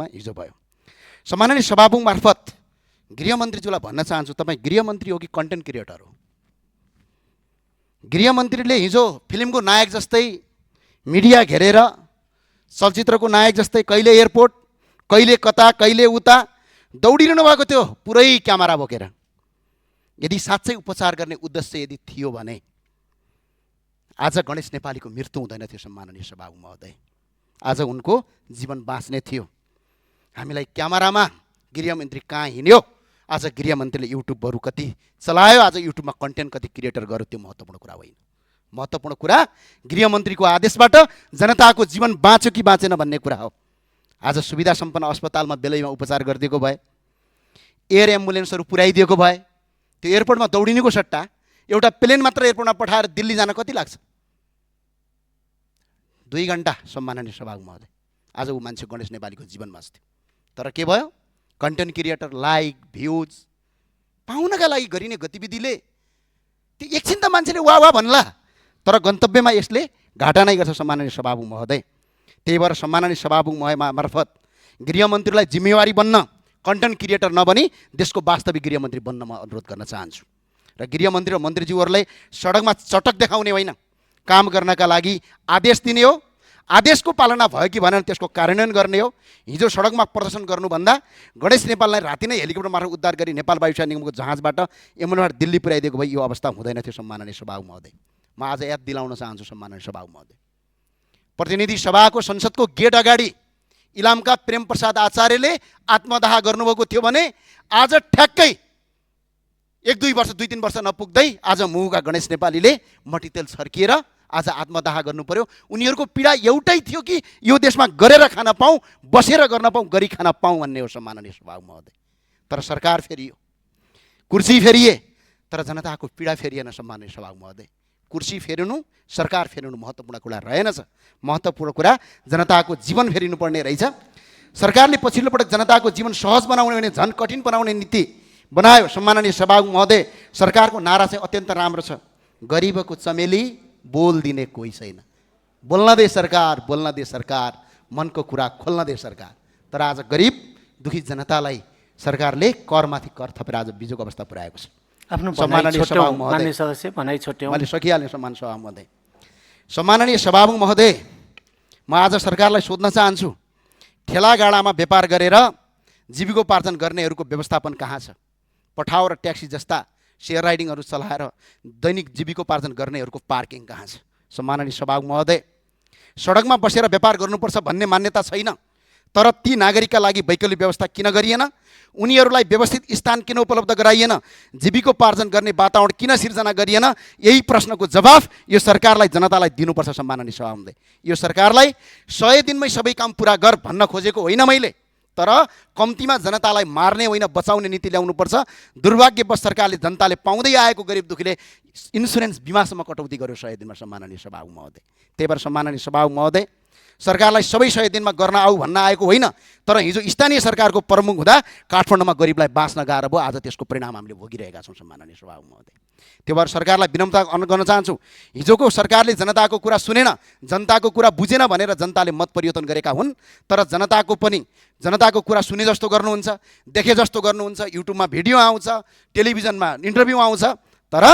भारतमा हिजो भयो। सम्माननीय सभामुख मार्फत गृहमन्त्रीज्यूलाई भन्न चाहन्छु, तपाईँ गृहमन्त्री हो कि कन्टेन्ट क्रिएटर हो? गृहमन्त्रीले हिजो फिल्मको नायक जस्तै मिडिया घेरेर, चलचित्रको नायक जस्तै कहिले एयरपोर्ट, कहिले कता, कहिले उता दौडिरहनु भएको थियो पुरै क्यामेरा बोकेर। यदि साँच्चै उपचार गर्ने उद्देश्य यदि थियो भने आज गणेश नेपालीको मृत्यु हुँदैन थियो। सम्माननीय सभामुख महोदय, आज उनको जीवन बाँच्ने थियो। हामीलाई क्यामेरामा गृहमन्त्री कहाँ हिँड्यो, आज गृहमन्त्रीले युट्युबहरू कति चलायो, आज युट्युबमा कन्टेन्ट कति क्रिएटर गर्यो, त्यो महत्त्वपूर्ण कुरा होइन। महत्त्वपूर्ण कुरा गृहमन्त्रीको आदेशबाट जनताको जीवन बाँच्यो कि बाँचेन भन्ने कुरा हो। आज सुविधा सम्पन्न अस्पतालमा बेलैमा उपचार गरिदिएको भए, एयर एम्बुलेन्सहरू पुर्याइदिएको भए, त्यो एयरपोर्टमा दौडिनेको सट्टा एउटा प्लेन मात्र एयरपोर्टमा पठाएर दिल्ली जान कति लाग्छ? 2 घण्टा। सम्माननीय सभामुख महोदय, आज ऊ मान्छे गणेश नेपालीको जीवन बाँच्थ्यो। तर के भयो? कन्टेन्ट क्रिएटर लाइक भ्युज पाउनका लागि गरिने गतिविधिले त्यो एकछिन त मान्छेले वाह वाह भन्ला, तर गन्तव्यमा यसले घाटा नै गर्छ। सम्माननीय सभामुख महोदय, त्यही भएर सम्माननीय सभामुख मार्फत गृहमन्त्रीलाई जिम्मेवारी बन्न, कन्टेन्ट क्रिएटर नबनी देशको वास्तविक गृहमन्त्री बन्न म अनुरोध गर्न चाहन्छु। र गृहमन्त्री र मन्त्रीज्यूहरूलाई सडकमा चटक देखाउने होइन, काम गर्नका लागि आदेश दिने हो। आदेशको पालना भयो कि भनेर त्यसको कार्यान्वयन गर्ने हो। हिजो सडकमा प्रदर्शन गर्नुभन्दा गणेश नेपाललाई राति नै हेलिकप्टर मार्फत उद्धार गरी नेपाल वायुसेना निगमको जहाजबाट एम्बुलेन्सबाट दिल्ली पुर्याइदिएको भए यो अवस्था हुँदैन थियो। सम्माननीय सभामुख महोदय, म आज याद दिलाउन चाहन्छु सम्माननीय सभामुख महोदय, प्रतिनिधि सभाको संसदको गेट अगाडि इलामका प्रेम प्रसाद आचार्यले आत्मदाह गर्नुभएको थियो भने आज ठ्याक्कै 1-2 वर्ष 2-3 वर्ष नपुग्दै आज मुहुका गणेश नेपालीले मट्टीतेल छर्किएर आज आत्मदाह गर्नु पर्यो। उनीहरूको पीडा एउटै थियो कि यो देशमा गरेर खान पाऊँ, बसेर गर्न पाऊँ, गरी खान पाऊँ भन्ने हो। सम्माननीय सभामुख महोदय, तर सरकार फेरियो, कुर्सी फेरिए, तर जनताको पीडा फेरिएन। सम्माननीय सभामुख महोदय, कुर्सी फेरिनु, सरकार फेरिनु महत्त्वपूर्ण कुरा रहेनछ। महत्त्वपूर्ण कुरा जनताको जीवन फेरिनुपर्ने रहेछ। सरकारले पछिल्लो पटक जनताको जीवन सहज बनाउने भने झन् कठिन बनाउने नीति बनायो। सम्माननीय सभामुख महोदय, सरकारको नारा चाहिँ अत्यन्त राम्रो छ, गरिबको चमेली बोल दिने कोही छैन, बोल्न दे सरकार, बोल्न दे सरकार, मनको कुरा खोल्न दे सरकार। तर आज गरिब दुखी जनतालाई सरकारले करमाथि कर थपेर आज बिजोको अवस्था पुर्याएको छ। आफ्नो सम्माननीय सभामुख महोदय, सदस्य भनाइ छोट्यौँ, मैले सकिहालेँ। सम्मान सभामुख महोदय, सम्माननीय सभामुख महोदय, म आज सरकारलाई सोध्न चाहन्छु, ठेलागाडामा व्यापार गरेर जीविकोपार्जन गर्नेहरूको व्यवस्थापन कहाँ छ? पठाओ र ट्याक्सी जस्ता सेयर राइडिङहरू चलाएर दैनिक जीविकोपार्जन गर्नेहरूको पार्किङ कहाँ छ? सम्माननीय सभामुख महोदय, सडकमा बसेर व्यापार गर्नुपर्छ भन्ने मान्यता छैन, तर ती नागरिकका लागि वैकल्पिक व्यवस्था किन गरिएन? उनीहरूलाई व्यवस्थित स्थान किन उपलब्ध गराइएन? जीविकोपार्जन गर्ने वातावरण किन सिर्जना गरिएन? यही प्रश्नको जवाफ यो सरकारलाई, जनतालाई दिनुपर्छ। सम्माननीय सभामुख महोदय, यो सरकारलाई 100 दिनमै सबै काम पुरा गर भन्न खोजेको होइन मैले, तर कम्तीमा जनतालाई मार्ने होइन बचाउने नीति ल्याउनुपर्छ। दुर्भाग्यवश सरकारले जनताले पाउँदै आएको गरिब दुखीले इन्सुरेन्स बिमासम्म कटौती गर्यो 100 दिनमा। सम्माननीय सभामुख महोदय, त्यही भएर सम्माननीय सभामुख महोदय, सरकारलाई सबै 100 दिनमा गर्न आऊ भन्न आएको होइन, तर हिजो स्थानीय सरकारको प्रमुख हुँदा काठमाडौँमा गरिबलाई बाँच्न गाह्रो भयो। आज त्यसको परिणाम हामीले भोगिरहेका छौँ। सम्माननीय सभामुख महोदय, त्यो भएर सरकारलाई विनम्रता गर्न चाहन्छु, हिजोको सरकारले जनताको कुरा सुनेन, जनताको कुरा बुझेन भनेर जनताले मत परिवर्तन गरेका हुन्, तर जनताको कुरा सुने जस्तो गर्नुहुन्छ, देखे जस्तो गर्नुहुन्छ, युट्युबमा भिडियो आउँछ, टेलिभिजनमा इन्टरभ्यू आउँछ, तर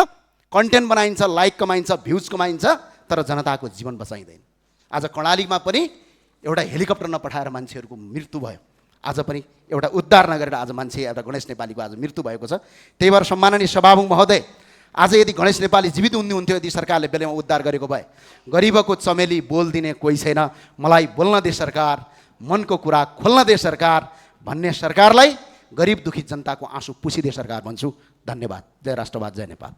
कन्टेन्ट बनाइन्छ, लाइक कमाइन्छ, भ्युज कमाइन्छ, तर जनताको जीवन बचाइँदैन। आज कर्णालीमा पनि एउटा हेलिकप्टर नपठाएर मान्छेहरूको मृत्यु भयो, आज पनि एउटा उद्धार नगरेर आज मान्छे एउटा गणेश नेपालीको आज मृत्यु भएको छ। त्यही भएर सम्माननीय सभामुख महोदय, आज यदि गणेश नेपाली जीवित हुनुहुन्थ्यो, यदि सरकारले बेलामा उद्धार गरेको भए, गरिबको चमेली बोल दिने कोही छैन, मलाई बोल्न दे सरकार, मनको कुरा खोल्न दे सरकार भन्ने सरकारलाई गरिब दुखी जनताको आँसु पुछिदे सरकार भन्छु। धन्यवाद। जय राष्ट्रवाद, जय नेपाल।